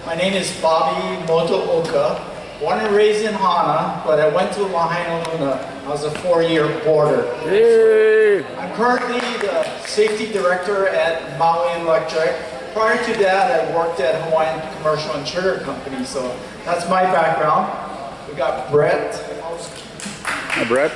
My name is Bobby Motooka, born and raised in Hana, but I went to Lahaina. I was a 4-year boarder. Hey. I'm currently the safety director at Maui Electric. Prior to that, I worked at Hawaiian Commercial and Sugar Company, so that's my background. We got Brett. Hi, Brett.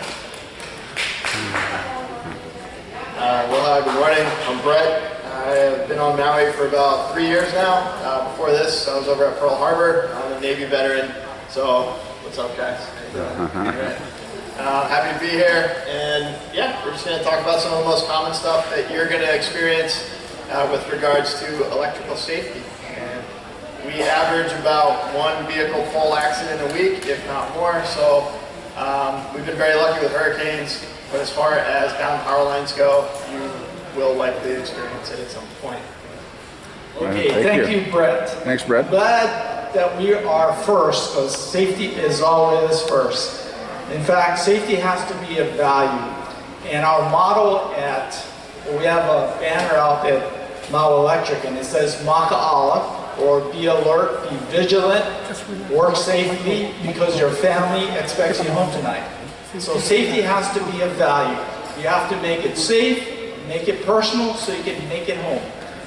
Well, good morning. I'm Brett. I've been on Maui for about 3 years now. Before this, I was over at Pearl Harbor. I'm a Navy veteran. So, what's up, guys? Happy to be here. And yeah, we're just going to talk about some of the most common stuff that you're going to experience with regards to electrical safety. And we average about 1 vehicle pole accident a week, if not more. So, we've been very lucky with hurricanes. But as far as down power lines go, you will likely experience it at some point. Okay, thank you, Brett. Thanks, Brett. Glad that we are first, because safety is always first. In fact, safety has to be a value. And our motto we have a banner out at Maui Electric, and it says Maka'ala, or be alert, be vigilant, work safely, because your family expects you home tonight. So safety has to be a value. You have to make it safe, make it personal, so you can make it home.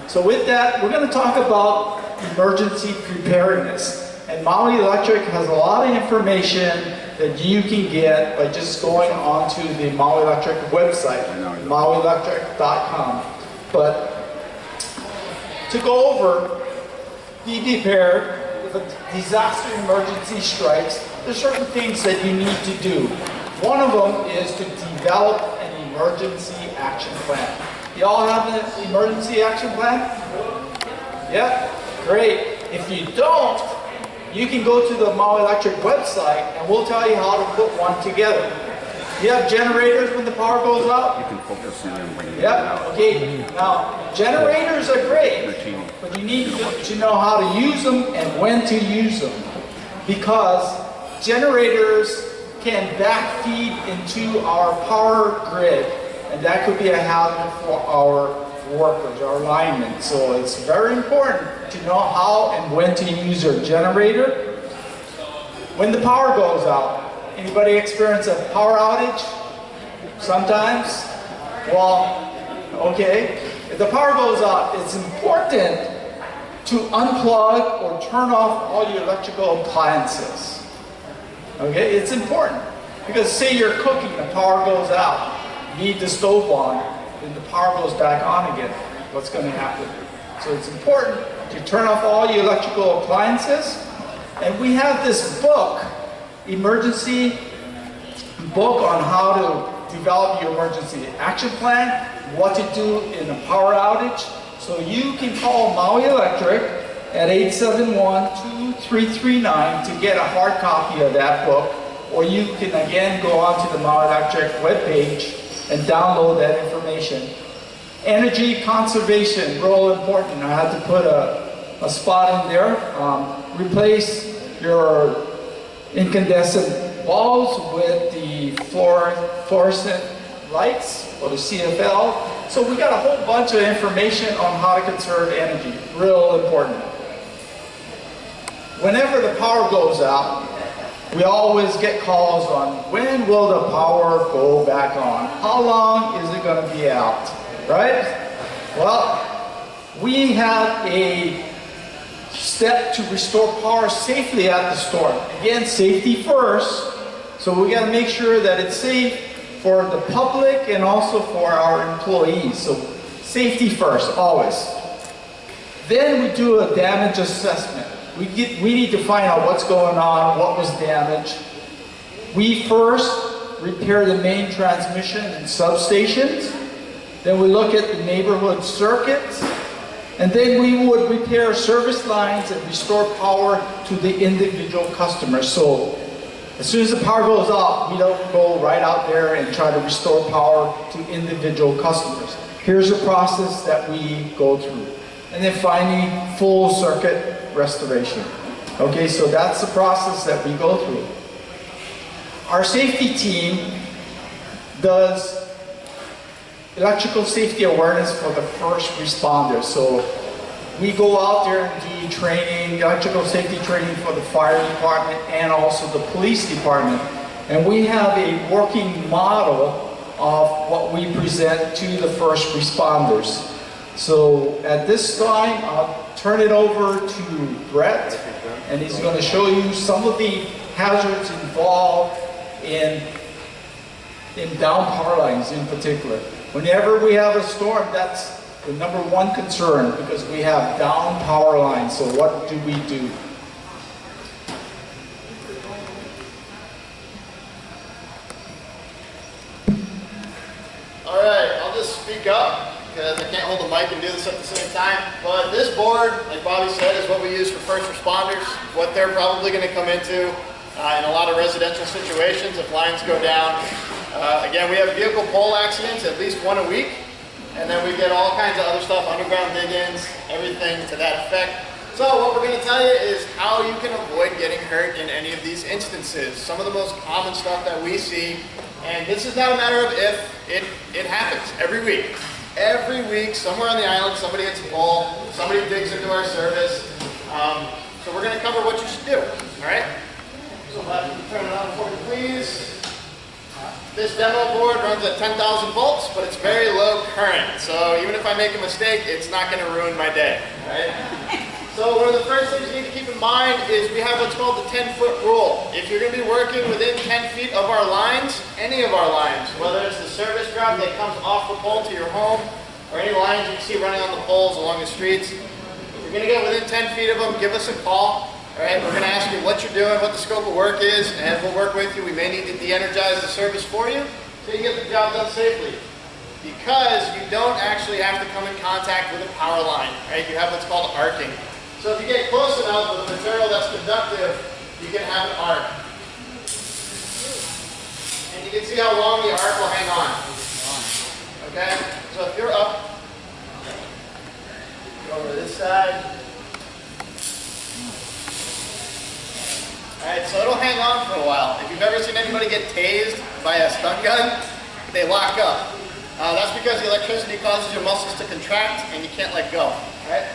So with that, we're going to talk about emergency preparedness. And Maui Electric has a lot of information that you can get by just going onto the Maui Electric website, mauielectric.com. But to go over, be prepared. If a disaster emergency strikes, there's certain things that you need to do. One of them is to develop an emergency action plan. Y'all have an emergency action plan? Yeah? Great. If you don't, you can go to the Maui Electric website and we'll tell you how to put one together. You have generators when the power goes out? You can focus on bringing it Yeah, out. okay. Now, generators are great, but you need to know how to use them and when to use them. Because generators can backfeed into our power grid, and that could be a hazard for our workers, our linemen. So it's very important to know how and when to use your generator. When the power goes out, anybody experience a power outage? Sometimes? Well, okay. If the power goes out, it's important to unplug or turn off all your electrical appliances. Okay, it's important. Because say you're cooking, the power goes out. You need the stove on, then the power goes back on again. What's going to happen? So it's important to turn off all your electrical appliances. And we have this book, emergency book on how to develop your emergency action plan, what to do in a power outage. So you can call Maui Electric at 871-2339 to get a hard copy of that book, or you can again go onto the Maui Electric webpage and download that information. Energy conservation, real important. I had to put a spot in there. Replace your incandescent bulbs with the fluorescent lights, or the CFL. So we got a whole bunch of information on how to conserve energy, real important. Whenever the power goes out, we always get calls on when will the power go back on? How long is it going to be out? Right? Well, we have a step to restore power safely at the storm. Again, safety first. So we got to make sure that it's safe for the public and also for our employees. So safety first, always. Then we do a damage assessment. We need to find out what's going on, what was damaged. We first repair the main transmission and substations. Then we look at the neighborhood circuits. And then we would repair service lines and restore power to the individual customers. So as soon as the power goes off, we don't go right out there and try to restore power to individual customers. Here's the process that we go through. And then finally, full circuit restoration. Okay, so that's the process that we go through. Our safety team does electrical safety awareness for the first responders. So we go out there and do training, electrical safety training for the fire department and also the police department. And we have a working model of what we present to the first responders. So at this time, I'll turn it over to Brett, and he's going to show you some of the hazards involved in down power lines in particular. Whenever we have a storm, that's the #1 concern because we have down power lines. So what do we do? All right, I'll just speak up because I can't hold the mic and do this at the same time. But this board, like Bobby said, is what we use for first responders, what they're probably going to come into in a lot of residential situations if lines go down. Again, we have vehicle pole accidents, at least one a week. And then we get all kinds of other stuff, underground dig-ins, everything to that effect. So what we're going to tell you is how you can avoid getting hurt in any of these instances. Some of the most common stuff that we see, and this is not a matter of if, it happens every week. Every week, somewhere on the island, somebody hits a pole, somebody digs into our service. So we're going to cover what you should do, all right? So if I can turn it on for me, please. This demo board runs at 10,000 volts, but it's very low current. So even if I make a mistake, it's not going to ruin my day, right? So one of the first things you need to keep in mind is we have what's called the 10-foot rule. If you're going to be working within 10 feet of our lines, any of our lines, whether it's the service ground that comes off the pole to your home, or any lines you can see running on the poles along the streets, if you're going to get within 10 feet of them, give us a call. All right, we're going to ask you what you're doing, what the scope of work is, and we'll work with you. We may need to de-energize the service for you so you get the job done safely. Because you don't actually have to come in contact with a power line, right? You have what's called arcing. So if you get close enough with a material that's conductive, you can have an arc. And you can see how long the arc will hang on. Okay? So if you're up, go over to this side. Alright, so it'll hang on for a while. If you've ever seen anybody get tased by a stun gun, they lock up. That's because the electricity causes your muscles to contract and you can't let go. Right?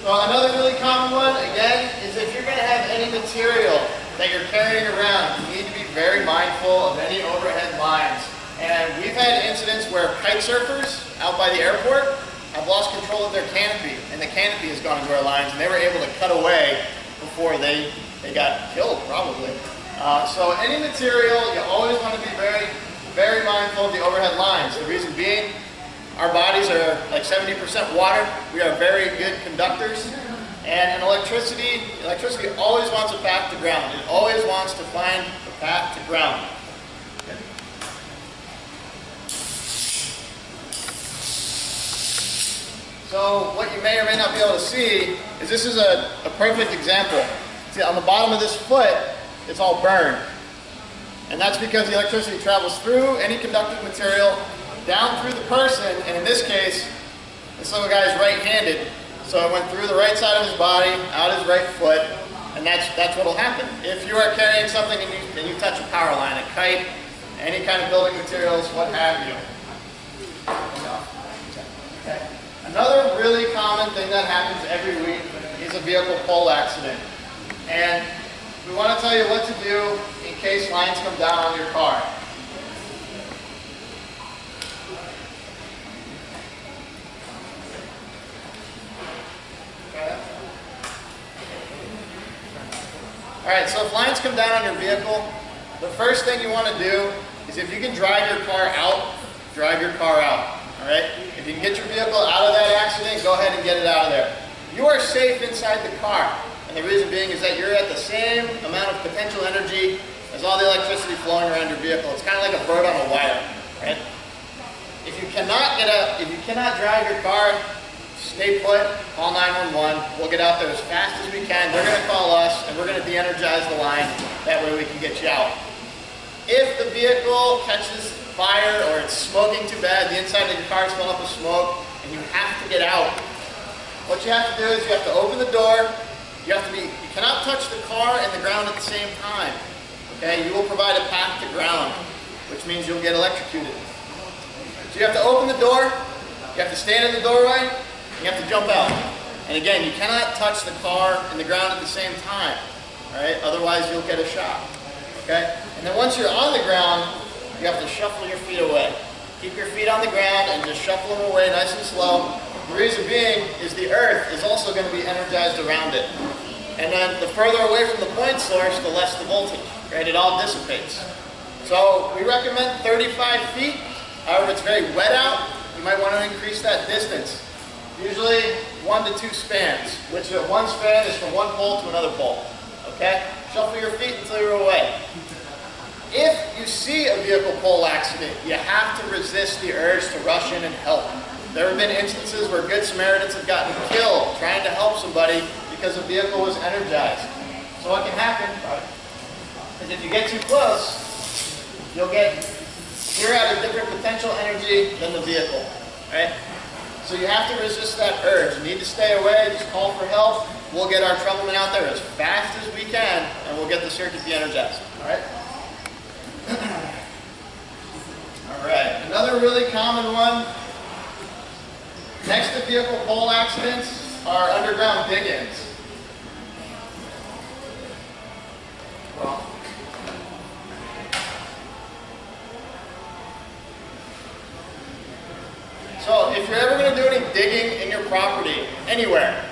So another really common one, again, is if you're going to have any material that you're carrying around, you need to be very mindful of any overhead lines. And we've had incidents where kite surfers out by the airport have lost control of their canopy, and the canopy has gone into our lines, and they were able to cut away before they got killed, probably. So any material, you always want to be very, very mindful of the overhead lines. The reason being, our bodies are like 70% water. We are very good conductors. And in electricity always wants a path to ground. It always wants to find the path to ground. So what you may or may not be able to see is this is a perfect example. See, on the bottom of this foot, it's all burned. And that's because the electricity travels through any conductive material, down through the person, and in this case, this little guy is right-handed. So it went through the right side of his body, out his right foot, and that's what will happen. If you are carrying something and you touch a power line, a kite, any kind of building materials, what have you. Okay. Another really common thing that happens every week is a vehicle pole accident. And we want to tell you what to do in case lines come down on your car. Okay. Alright, so if lines come down on your vehicle, the first thing you want to do is if you can drive your car out, drive your car out. Alright? If you can get your vehicle out of that accident, go ahead and get it out of there. You are safe inside the car. And the reason being is that you're at the same amount of potential energy as all the electricity flowing around your vehicle. It's kind of like a bird on a wire, right? If you cannot drive your car, stay put, call 911. We'll get out there as fast as we can. They're going to call us, and we're going to de-energize the line. That way we can get you out. If the vehicle catches fire or it's smoking too bad, the inside of your car is filling up with smoke, and you have to get out, what you have to do is you have to open the door. You cannot touch the car and the ground at the same time. Okay, you will provide a path to ground, which means you'll get electrocuted. So you have to open the door, you have to stand in the doorway, and you have to jump out. And again, you cannot touch the car and the ground at the same time, right? Otherwise you'll get a shock, okay? And then once you're on the ground, you have to shuffle your feet away. Keep your feet on the ground and just shuffle them away nice and slow. The reason being is the earth is also going to be energized around it. And then the further away from the point source, the less the voltage, right? It all dissipates. So we recommend 35 feet. However, it's very wet out, you might want to increase that distance. Usually 1 to 2 spans, which one span is from one pole to another pole, okay? Shuffle your feet until you're away. If you see a vehicle pole accident, you have to resist the urge to rush in and help. There have been instances where Good Samaritans have gotten killed trying to help somebody because the vehicle was energized. So what can happen is if you get too close, you're at a different potential energy than the vehicle, right? So you have to resist that urge. You need to stay away, just call for help. We'll get our troubleman out there as fast as we can, and we'll get the circuit de-energized, all right? All right, another really common one, next to vehicle pole accidents, are underground dig-ins. So if you're ever going to do any digging in your property, anywhere,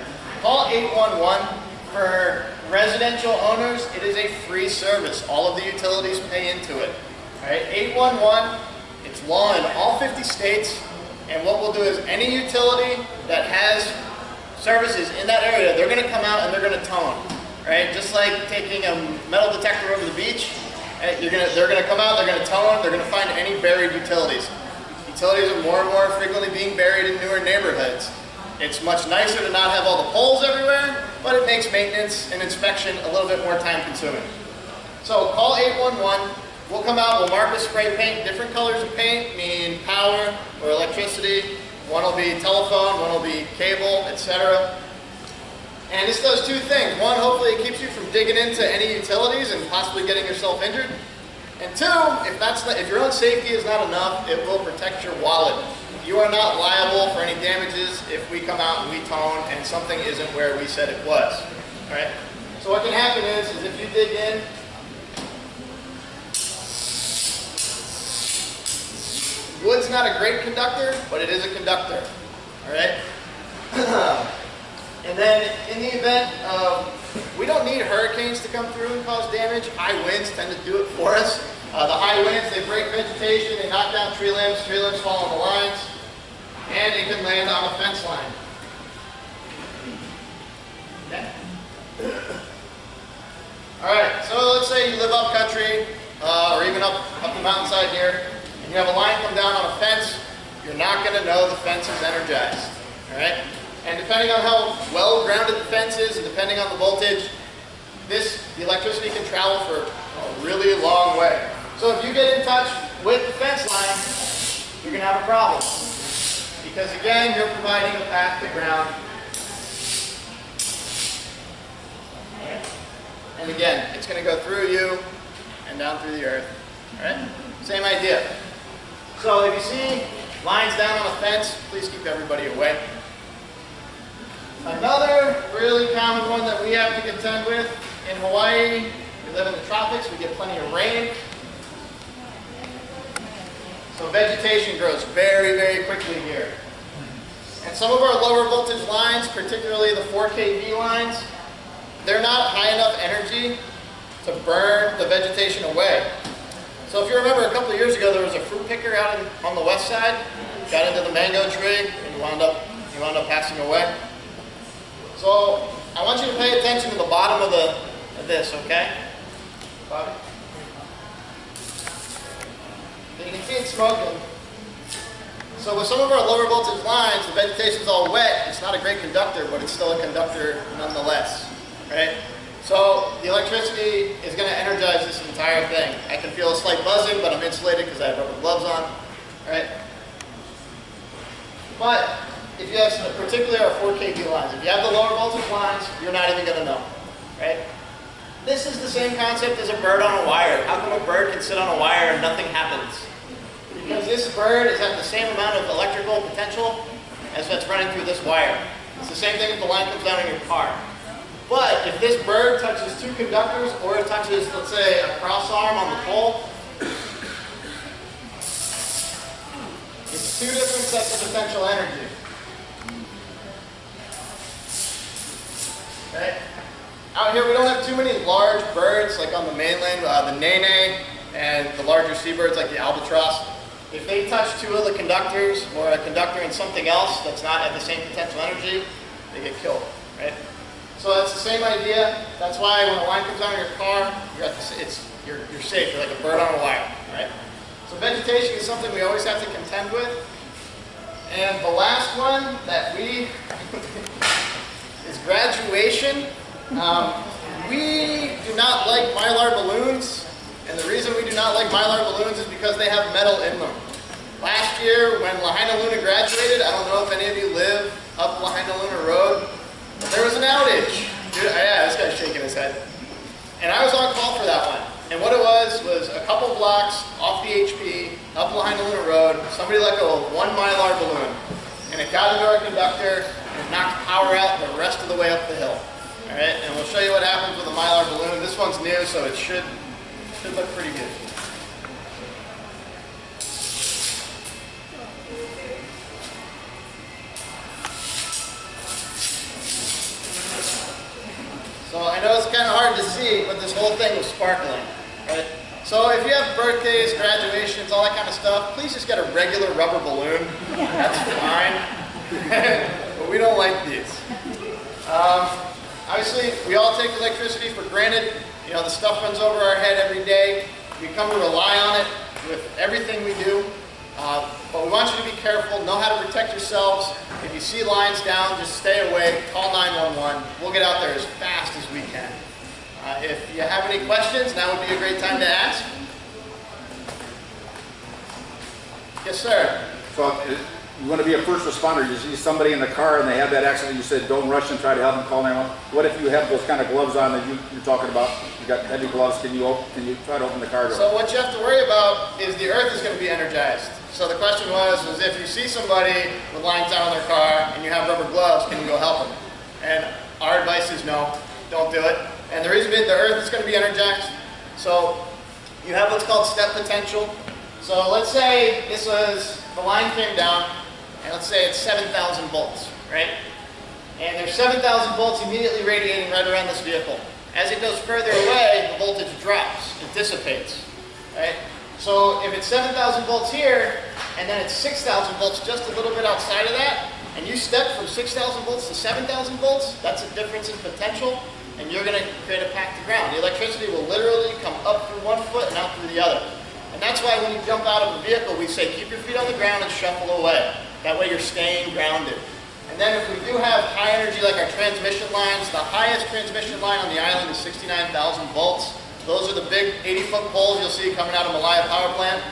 call 811. For residential owners, it is a free service. All of the utilities pay into it. All right, 811, it's law in all 50 states, and what we'll do is any utility that has services in that area, they're going to come out and they're going to tone. Right? Just like taking a metal detector over the beach, they're going to come out, they're going to tone, they're going to find any buried utilities. Utilities are more and more frequently being buried in newer neighborhoods. It's much nicer to not have all the poles everywhere, but it makes maintenance and inspection a little bit more time consuming. So call 811, we'll come out, we'll mark with spray paint. Different colors of paint mean power or electricity. One will be telephone, one will be cable, etc. And this does two things. One, hopefully it keeps you from digging into any utilities and possibly getting yourself injured. And two, if your own safety is not enough, it will protect your wallet. You are not liable for any damages if we come out and we tone and something isn't where we said it was. All right? So what can happen is if you dig in, wood's not a great conductor, but it is a conductor. All right? And then in the event of, we don't need hurricanes to come through and cause damage. High winds tend to do it for us. The high winds, they break vegetation, they knock down tree limbs fall on the lines, and it can land on a fence line. Okay. All right, so let's say you live up country, or even up the mountainside here, and you have a line come down on a fence. You're not going to know the fence is energized. All right. And depending on how well grounded the fence is and depending on the voltage, the electricity can travel for a really long way. So if you get in touch with the fence line, you're going to have a problem. Because again, you're providing a path to ground. And again, it's going to go through you and down through the earth. All right? Same idea. So if you see lines down on a fence, please keep everybody away. Another really common one that we have to contend with in Hawaii, we live in the tropics, we get plenty of rain. So vegetation grows very, very quickly here. And some of our lower voltage lines, particularly the 4 kV lines, they're not high enough energy to burn the vegetation away. So if you remember a couple of years ago, there was a fruit picker out on the west side, got into the mango tree, and wound up passing away. So I want you to pay attention to the bottom of this, okay? Bobby? So you can see it smoking. So with some of our lower voltage lines, the vegetation's all wet. It's not a great conductor, but it's still a conductor nonetheless, right? So the electricity is going to energize this entire thing. I can feel a slight buzzing, but I'm insulated because I have rubber gloves on, right? But if you have, particularly our 4 kV lines, if you have the lower voltage lines, you're not even going to know, right? This is the same concept as a bird on a wire. How come a bird can sit on a wire and nothing happens? Because this bird is at the same amount of electrical potential as that's running through this wire. It's the same thing if the line comes down in your car. But if this bird touches two conductors, or it touches, let's say, a cross arm on the pole, it's two different sets of potential energy. Okay? Out here we don't have too many large birds like on the mainland, the nene and the larger seabirds like the albatross. If they touch two of the conductors, or a conductor and something else that's not at the same potential energy, they get killed, right? So that's the same idea. That's why when a line comes down in your car, you're safe. You're like a bird on a wire, right? So vegetation is something we always have to contend with. And the last one that we is graduation. We do not like mylar balloons, and the reason we do not like mylar balloons is because they have metal in them. Last year, when Lahaina Luna graduated, I don't know if any of you live up Lahaina Luna Road, but there was an outage. Dude, yeah, this guy's shaking his head. And I was on call for that one. And what it was a couple blocks off the HP, up Lahaina Luna Road, somebody let go of one mylar balloon. And it got into our conductor, and it knocked power out the rest of the way up the hill. All right, and we'll show you what happens with a mylar balloon. This one's new, so it should look pretty good. So I know it's kind of hard to see, but this whole thing was sparkling, right? So if you have birthdays, graduations, all that kind of stuff, please just get a regular rubber balloon. That's fine. But we don't like these. Obviously, we all take electricity for granted. You know, the stuff runs over our head every day. We come to rely on it with everything we do. But we want you to be careful, know how to protect yourselves. If you see lines down, just stay away, call 911. We'll get out there as fast as we can. If you have any questions, now would be a great time to ask. Yes, sir. So you want to be a first responder, you see somebody in the car and they have that accident, you said don't rush and try to help them, call 911. What if you have those kind of gloves on that you're talking about? You got heavy gloves, can you try to open the car door? So what you have to worry about is the earth is going to be energized. So the question was if you see somebody with lines down on their car and you have rubber gloves, can you go help them? And our advice is no, don't do it. And the reason being, the earth is going to be energized. So you have what's called step potential. So let's say the line came down, and let's say it's 7,000 volts, right? And there's 7,000 volts immediately radiating right around this vehicle. As it goes further away, the voltage drops, it dissipates, right? So if it's 7,000 volts here, and then it's 6,000 volts just a little bit outside of that, and you step from 6,000 volts to 7,000 volts, that's a difference in potential, and you're going to create a packed ground. The electricity will literally come up through one foot and out through the other. And that's why when you jump out of a vehicle, we say keep your feet on the ground and shuffle away. That way you're staying grounded. And then if we do have high energy like our transmission lines, the highest transmission line on the island is 69,000 volts. Those are the big 80-foot poles you'll see coming out of Malaya Power Plant.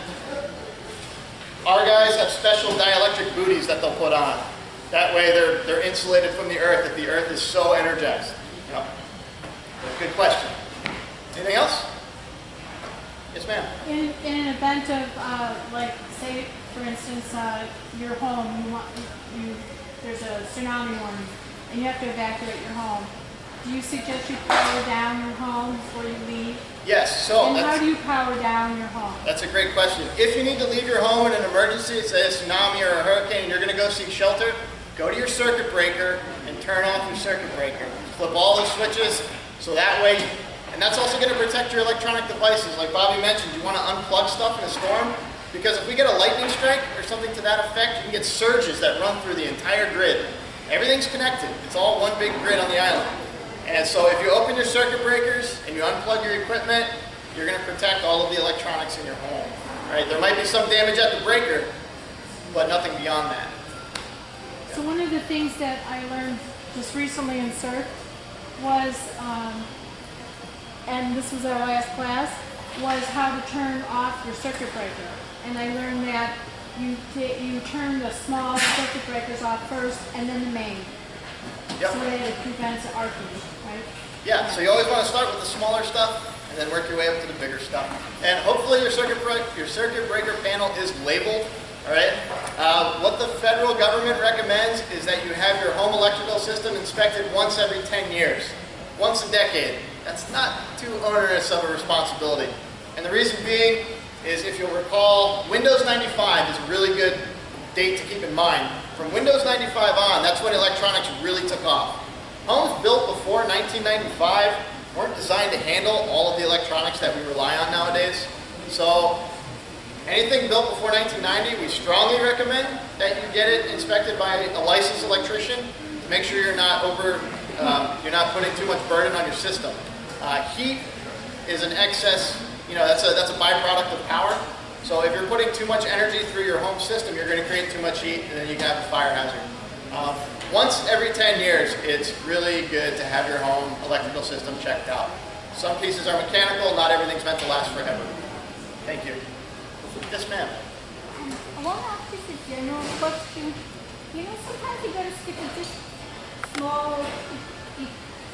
Our guys have special dielectric booties that they'll put on. That way they're insulated from the earth if the earth is so energized. Yep. Good question. Anything else? Yes, ma'am. In an event of, like, say, for instance, your home, there's a tsunami warning, and you have to evacuate your home. Do you suggest you power down your home before you leave? Yes. So and how do you power down your home? That's a great question. If you need to leave your home in an emergency, say a tsunami or a hurricane, and you're going to go seek shelter, go to your circuit breaker and turn off your circuit breaker. Flip all those switches so that way. And that's also going to protect your electronic devices. Like Bobby mentioned, you want to unplug stuff in a storm, because if we get a lightning strike or something to that effect, you can get surges that run through the entire grid. Everything's connected. It's all one big grid on the island. And so if you open your circuit breakers and you unplug your equipment, you're going to protect all of the electronics in your home. Right? There might be some damage at the breaker, but nothing beyond that. So one of the things that I learned just recently in CERT was, and this was our last class, was how to turn off your circuit breaker. And I learned that you turn the small circuit breakers off first and then the main. Yep. So that it prevents arcing, right? Yeah, so you always want to start with the smaller stuff and then work your way up to the bigger stuff. And hopefully your circuit breaker panel is labeled All right. What the federal government recommends is that you have your home electrical system inspected once every 10 years, once a decade. That's not too onerous of a responsibility. And the reason being is, if you'll recall, Windows 95 is a really good date to keep in mind. From Windows 95 on, that's when electronics really took off. Homes built before 1995 weren't designed to handle all of the electronics that we rely on nowadays. So anything built before 1990, we strongly recommend that you get it inspected by a licensed electrician to make sure you're not putting too much burden on your system. Heat is an excess, that's a byproduct of power. So if you're putting too much energy through your home system, you're going to create too much heat, and then you can have a fire hazard. Once every 10 years, it's really good to have your home electrical system checked out. Some pieces are mechanical, not everything's meant to last forever. Thank you. Yes, ma'am. I want to ask just a general question. Sometimes you got to stick this small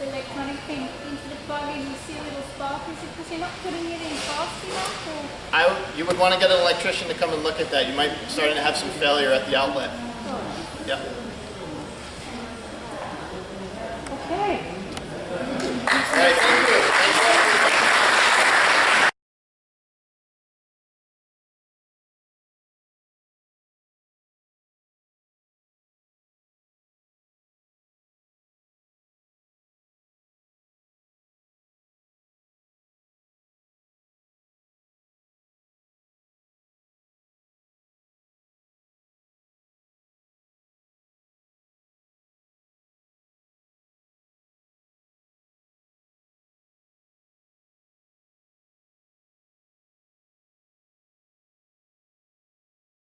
electronic thing into the plug and you see a little spark. Is it because you're not putting it in fast enough? Or? You would want to get an electrician to come and look at that. You might be starting to have some failure at the outlet. Oh. Yeah. Okay. All right.